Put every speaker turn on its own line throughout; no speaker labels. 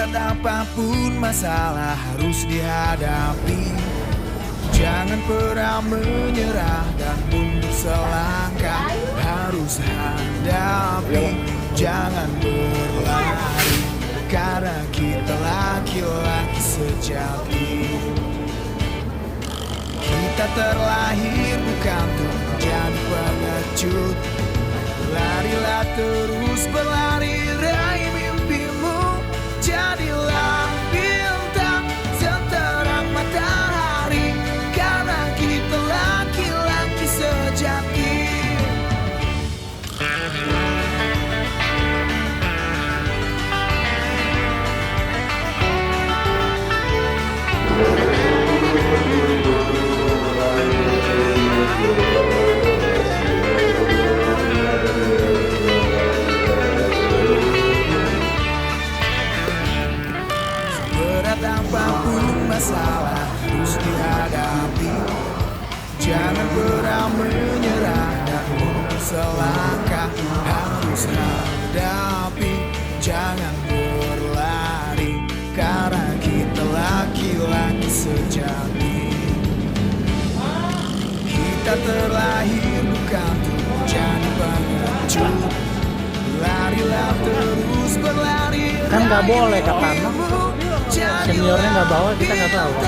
Seberat apapun masalah harus dihadapi. Jangan pernah menyerah dan mundur selangkah. Harus hadapi, jangan berlari. Karena kita laki-laki sejati. Kita terlahir bukan untuk menjadi pengecut. Larilah terus berlari, raih mimpimu. Jadilah bintang seterang matahari. Karena kita laki-laki sejati. Seberat apapun masalah harus dihadapi. Jangan pernah menyerah dan mundur selangkah. Harus hadapi, jangan berlari. Karena kita laki-laki sejati. Kita terlahir bukan untuk menjadi pengecut. Larilah terus berlari.
Kan nggak boleh kata anak. Seniornya nggak bawa, kita nggak bawa.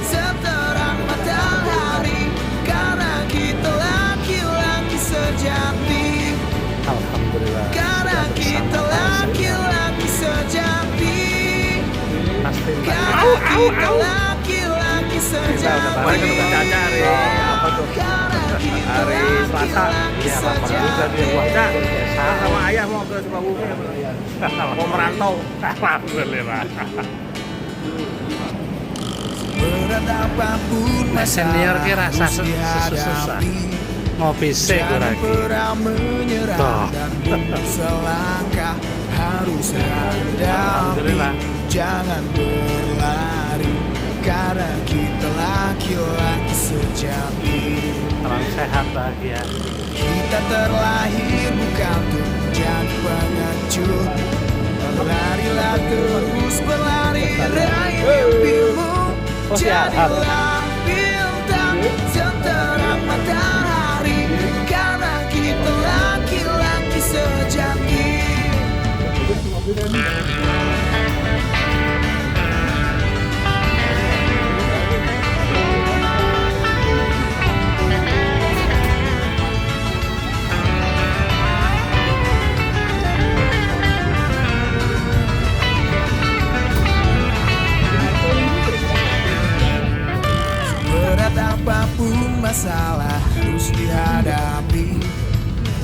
Seterang matahari. Karena kita laki-laki sejati.
Alhamdulillah.
Karena kita laki-laki sejati. Karena kita laki-laki sejati.
Kemarin kan udah cacar ya. Apa tuh? Hari Selasa. Iya, juga dia puasa. Sama ayah mau ke Sukabumi. Mau merantau. Alhamdulillah.
Berat apapun
Senior kira
masalah harus
susah.
dihadapi.
Ngopi sih
Jangan
lagi.
pernah menyerah
Toh.
dan mundur selangkah. Harus hadapi,
Alhamdulillah.
jangan berlari. Karena kita laki-laki sejati.
Salam sehat bahagia.
Kita terlahir bukan untuk menjadi pengecut. Larilah terus berlari, raih mimpimu.
Oh, siap.
Jadilah bintang seterang matahari. Karena kita laki-laki sejati. Berat apapun masalah harus dihadapi.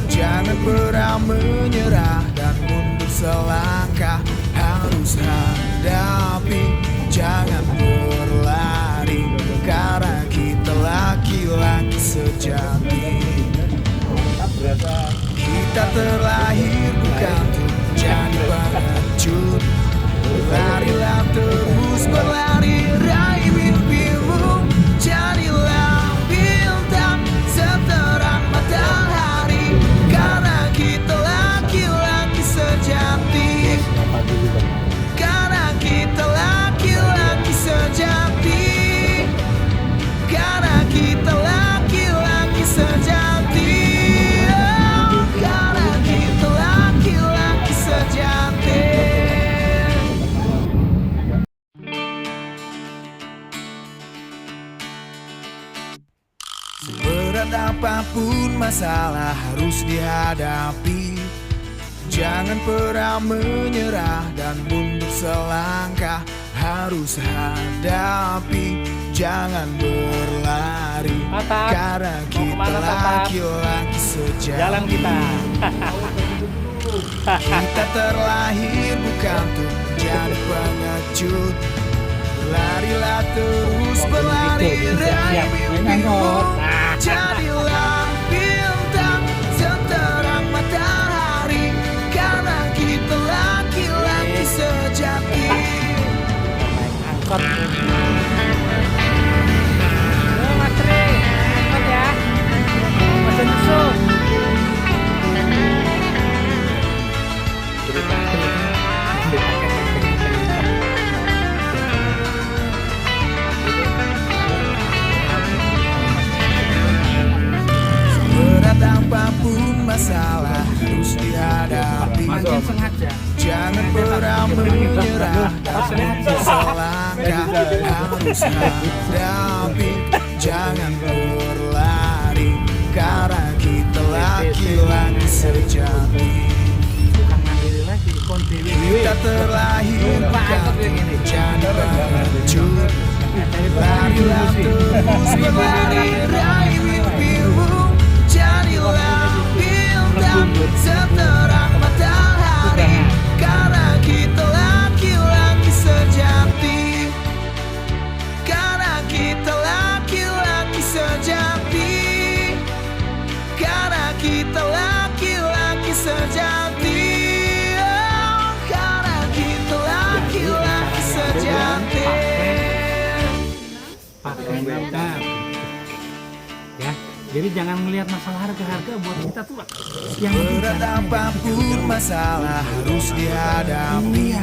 Jangan pernah menyerah dan mundur selangkah. Harus hadapi, jangan berlari. Karena kita laki-laki sejati. Kita terlahir bukan untuk menjadi pengecut. Larilah terus berlari, raih mimpimu. Jadilah bintang seterang matahari. Karena kita laki-laki sejati. Karena kita laki-laki sejati. Karena kita laki-laki sejati. Oh, karena kita laki-laki sejati. Seberat apapun masalah harus dihadapi. Jangan pernah menyerah dan mundur selangkah. Harus hadapi, jangan berlari.
Atak.
Karena
Mau
kita
kemana, Atak?
laki-laki sejati.
Jalan kita.
Kita terlahir bukan untuk menjadi pengecut. Larilah terus berlari, raih mimpimu. Jadilah bintang seterang matahari. Karena kita laki-laki sejati.
Angkot. Mas Tri, angkot ya. Mas Ensu.
apapun masalah harus dihadapi.
Makin sengaja.
Jangan pernah menyerah dan selangkah harus hadapi. Jangan berlari karena kita laki-laki sejati. Kita terlahir bukan jadi pengecut. Larilah terus berlari raih mimpimu. Jadilah bintang seterang matahari. Karena kita laki-laki sejati. Karena kita laki-laki sejati. Karena kita laki-laki sejati. Oh, karena kita laki-laki sejati.
Pakai mantap. Ya, jadi jangan melihat masalah harga buat kita tuh yang
Berat apapun masalah harus dihadapi.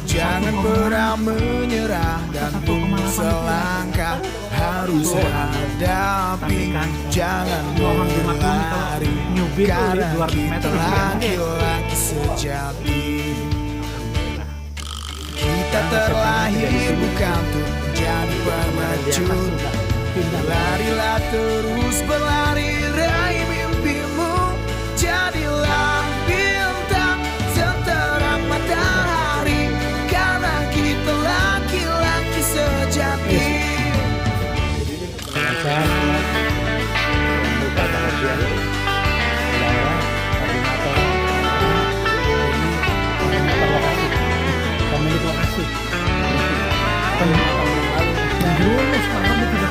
Jangan pernah menyerah dan mundur selangkah harus hadapi. Jangan berlari karena kita laki-laki sejati. Kita terlahir bukan untuk jadi pengecut. Larilah terus berlari raih mimpimu. Jadilah bintang seterang matahari. Karena kita laki-laki sejati.
pemilik lokasi menjerumus mahal di 3,8.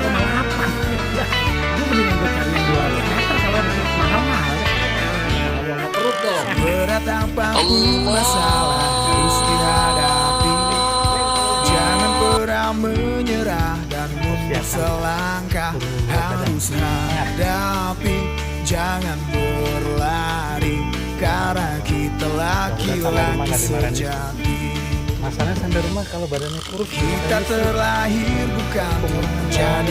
Gue mendingan gue cari yang 2 meter kalau mahal-mahal ya.
Perut dong.
Berat apapun masalah harus dihadapi. Jangan pernah menyerah dan mundur selangkah harus hadapi. Jangan berlari karena kita laki-laki sejati.
Masalahnya sampai rumah kalau badannya kurus
Kita terlahir bukan untuk menjadi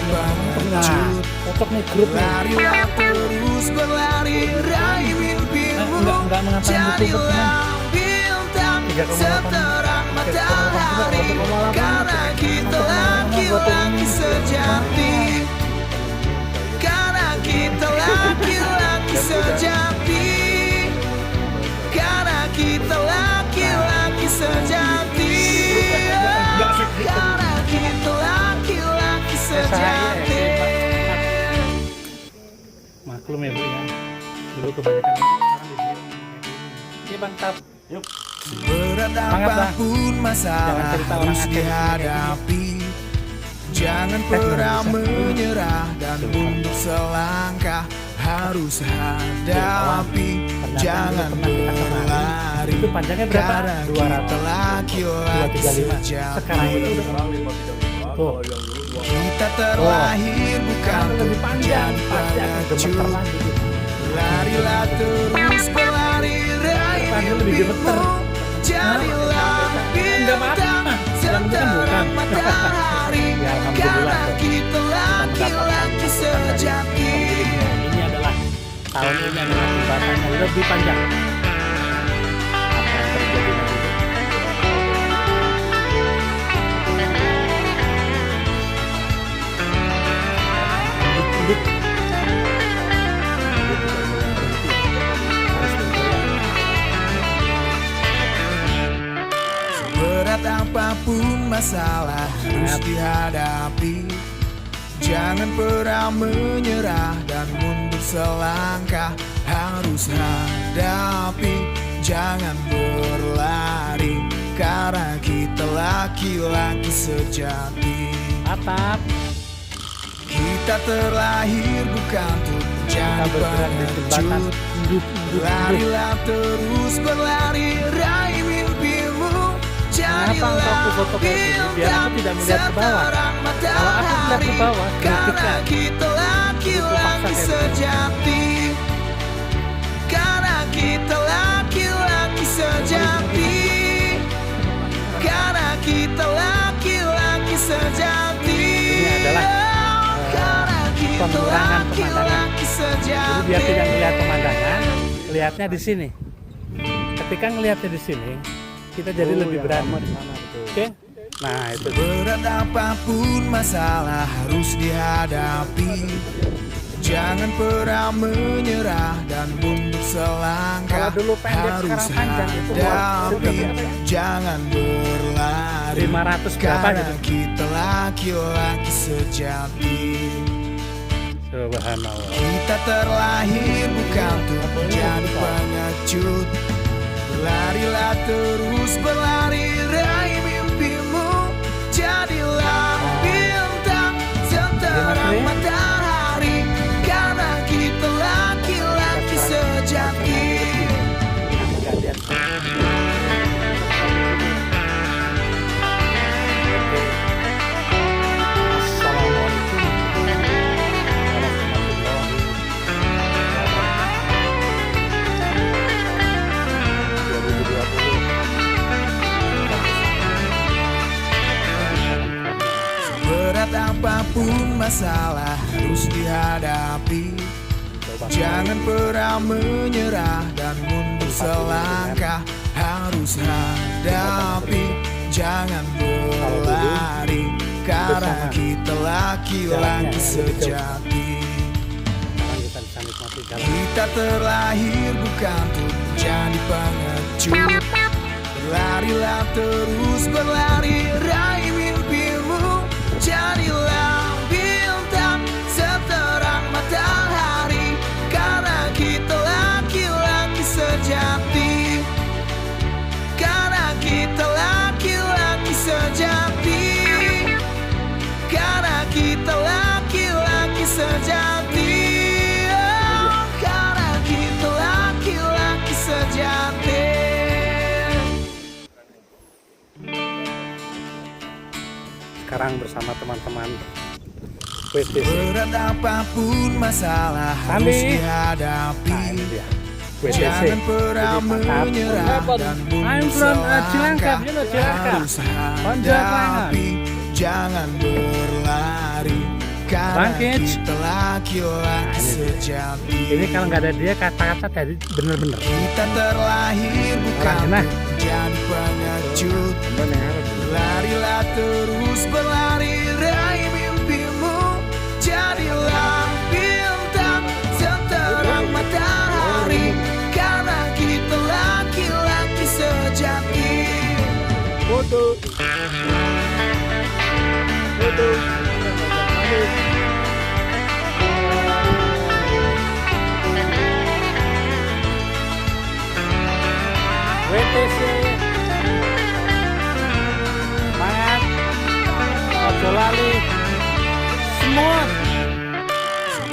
pengecut.
cocok nih grup nih.
Larilah terus berlari raih mimpimu.
Enggak mengatakan
Jadilah bintang seterang matahari. Karena kita laki-laki sejati. Karena kita laki-laki sejati. Karena kita laki-laki sejati. Karena kita laki-laki sejati.
Maklum ya Bu ya. Dulu kebanyakan orang di sini. Iya Bang Tap. Yuk.
Berat apapun masalah harus dihadapi. Jangan pernah menyerah dan mundur selangkah harus hadapi. Jangan berlari
Itu panjangnya berapa?
karena kita laki-laki
235. Sekarang itu
sejati.
udah tuh.
Kita terlahir bukan
Lebih
untuk
panjang,
jadi
pasti akan gemeter
pengecut.
lagi.
Larilah terus berlari raih
Panjang lebih gemeter.
mimpimu. Jadilah bintang seterang matahari.
Ya, alhamdulillah.
Karena kita laki-laki sejati.
Ini adalah tahun ini adalah jembatannya lebih panjang. Apa yang terjadi nanti? Udut.
Berat apapun masalah harus dihadapi. Jangan pernah menyerah dan mundur selangkah harus hadapi. Jangan berlari karena kita laki-laki sejati.
Atap.
Kita terlahir bukan untuk
Kita
menjadi
bergerak di jembatan
pengecut.
induk.
Larilah terus berlari raih mimpimu.
Kenapa engkau aku foto kayak gini? Biar aku tidak melihat ke bawah. Kalau aku melihat ke bawah,
karena
kritikan.
kita laki-laki sejati. Karena kita laki-laki sejati. Karena kita laki-laki sejati.
Ini adalah
Karena kita
pengurangan pemandangan.
laki-laki sejati.
Jadi biar tidak melihat lihat pemandangan, lihatnya di sini. Ketika ngelihatnya di sini, kita jadi lebih berani. Oke? Nah, itu.
Berat apapun masalah harus dihadapi. Jangan pernah menyerah dan mundur selangkah.
Kalau dulu pendek,
Harus
sekarang panjang, itu
hadapi.
berapa ya?
Jangan berlari
500 berapa
karena
gitu?
kita laki-laki sejati.
Subhanallah.
Kita terlahir bukan untuk menjadi pengecut. Berlarilah terus berlari, raih mimpimu. Jadilah bintang seterang matahari, karena kita laki-laki sejati. Berat apapun masalah harus dihadapi. Jangan pernah menyerah dan mundur selangkah. Harus hadapi, jangan berlari, karena kita laki-laki sejati. Kita terlahir bukan untuk menjadi pengecut. Berlarilah terus berlari, raih mimpimu. Jadilah bintang seterang matahari, karena kita laki-laki sejati. Karena kita laki-laki sejati. Karena kita laki-laki sejati. Oh, karena kita laki-laki sejati.
Sekarang bersama teman-teman WTC.
Berat apapun masalah harus dihadapi.
Nah, ini dia. WTC.
Jangan pernah menyerah dan
I'm
mundur
from Cilangkap,
selangkah.
you know Cilangkap.
Harus
Panjang
hadapi, jangan berlari, karena
Bangkit.
kita laki-laki sejati.
Ini kalau nggak ada dia kata-kata tadi bener-bener.
Kita terlahir bukan
Orang
untuk jadi pengecut. Berlarilah terus berlari, raih mimpimu. Jadilah bintang seterang matahari, karena kita laki-laki sejati.
Foto. WTC. Semangat. Ojo lali. Semua.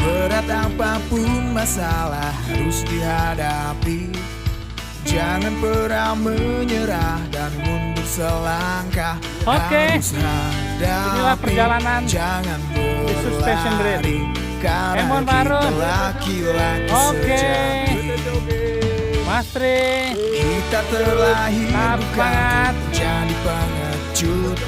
Berat apapun masalah harus dihadapi. Jangan pernah menyerah dan mundur selangkah.
Oke.
Harus hadapi,
Inilah perjalanan
jangan
di Suspension Grade.
berlari, karena
Emon
kita
baru.
laki-laki
Oke.
sejati.
Mas Tri.
Kita terlahir
Tetap
bukan
semangat.
untuk jadi pengecut.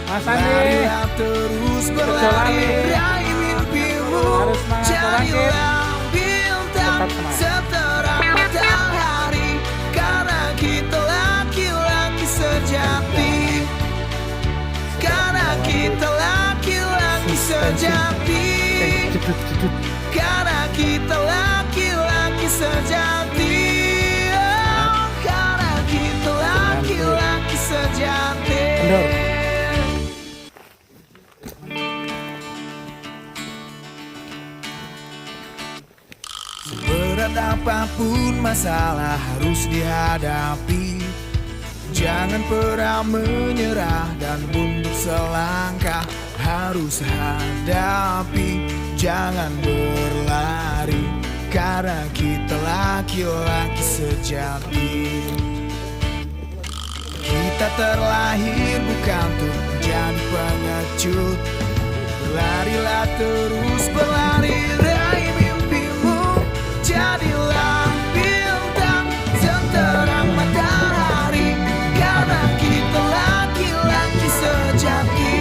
Mas Andi.
Larilah terus berlari,
Kecuali
raih mimpimu.
harus semangat bangkit.
Jadilah bintang
Tetap semangat.
seterang matahari, karena kita laki-laki sejati. Karena kita laki-laki sejati. Karena kita laki-laki sejati. Oh, karena kita laki-laki sejati.
Kendor.
Berat apapun masalah harus dihadapi. Jangan pernah menyerah dan mundur selangkah. Harus hadapi, jangan berlari, karena kita laki-laki sejati. Kita terlahir bukan untuk menjadi pengecut. Berlarilah terus berlari, raih mimpimu. Jadilah bintang seterang matahari, karena kita laki-laki sejati.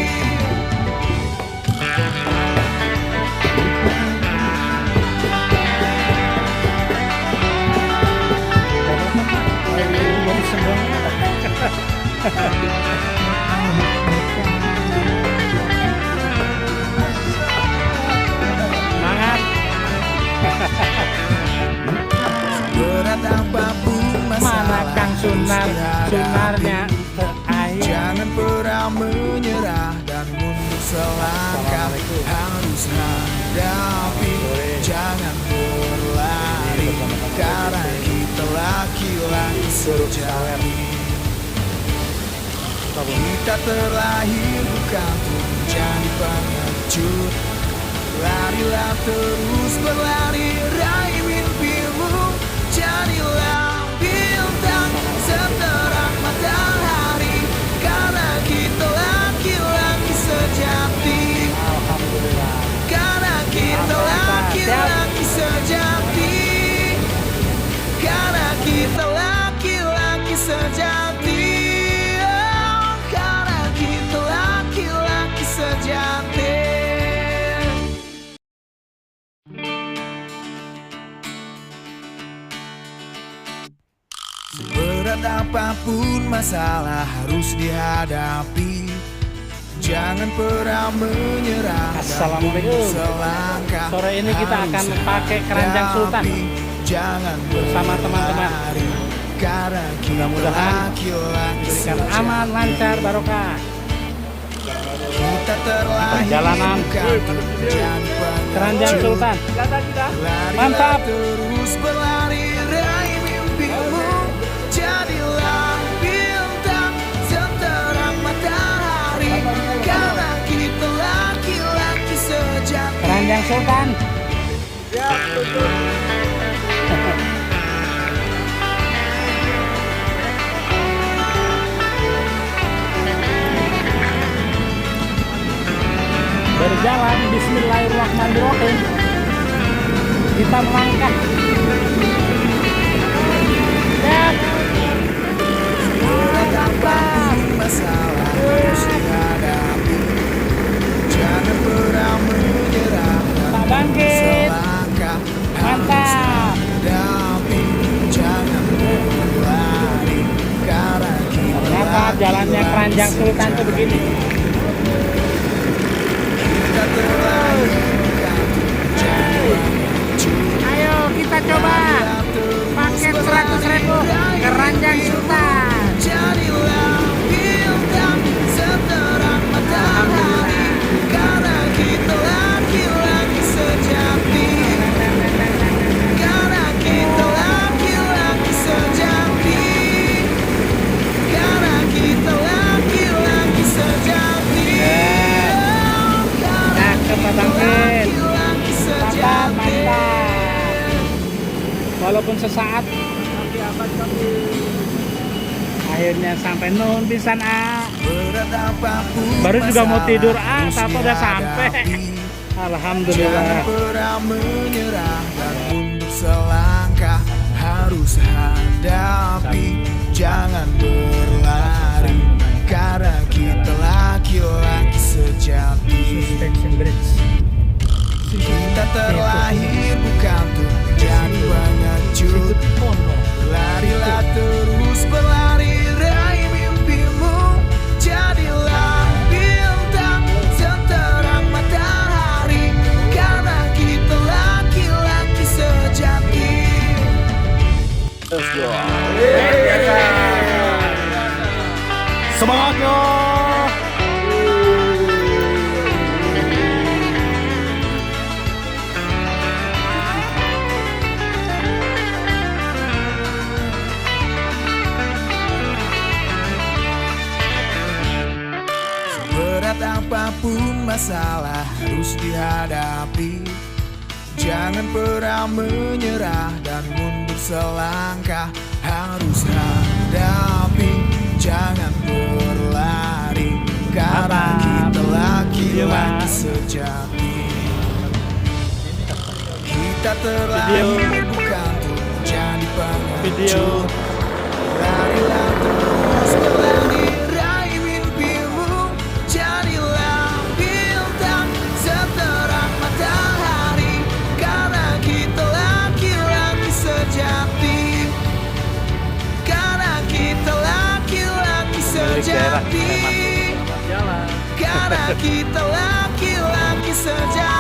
sunarnya terakhir.
Jangan pernah menyerah dan mundur selangkah. Harus hadapi, jangan berlari, karena kita laki-laki sejati. Kita terlahir bukan untuk menjadi pengecut. Larilah terus berlari, raih mimpimu. Jadilah bintang seterang matahari, karena kita laki-laki sejati.
Alhamdulillah.
Karena kita laki-laki sejati. Karena kita laki-laki sejati. Oh, karena kita laki-laki sejati. Seberat apapun masalah harus dihadapi. Jangan pernah menyerah.
Assalamualaikum.
Selangkah.
Sore ini kita akan pakai keranjang sultan.
Jangan
bersama teman-teman.
Karena
Mudah-mudahan diberikan aman, lancar, barokah.
Kita terlahir
Perjalanan keranjang sultan. Mantap.
Terus berlari, raih mimpimu. Jadilah bintang seterang matahari, karena kita laki-laki sejati.
Keranjang sultan. Berjalan, bismillahirrahmanirrahim. Kita melangkah. Dan
Masalah harus dihadapi. Jangan pernah menyerah.
tak bangkit.
Selangkah
Mantap.
hadapi. Jangan berlari, karena kita
Ternyata jalannya keranjang sultan itu begini.
Kita terlahir bukan jadi pengecut.
Ayo kita coba paket 100.000 keranjang sultan.
Jadilah bintang seterang matahari, karena kita laki-laki sejati. Karena kita laki-laki sejati. Karena kita laki-laki sejati.
Cakep Abang Ken.
Laki-laki
Mantap,
sejati.
mantap. Walaupun sesaat, akhirnya sampai nun pisan
Berat apapun
Baru juga mau
masalah
tidur
harus
tapi udah sampai.
dihadapi. Jangan
Alhamdulillah.
pernah menyerah dan mundur selangkah. Harus hadapi, jangan berlari, karena kita laki-laki sejati. Kita terlahir bukan untuk menjadi pengecut. Larilah terus berlari, raih mimpimu. Jadilah bintang seterang matahari, karena kita laki-laki sejati.
Semangat yo.
Berat apapun masalah harus dihadapi. Jangan pernah menyerah dan mundur selangkah. Harus hadapi, jangan berlari, karena kita laki-laki sejati. Kita terlahir bukan untuk menjadi pengecut. Larilah terus berlari, raih mimpimu. Jadilah bintang seterang matahari, karena kita laki-laki sejati. Karena kita laki-laki sejati. Karena kita laki-laki sejati.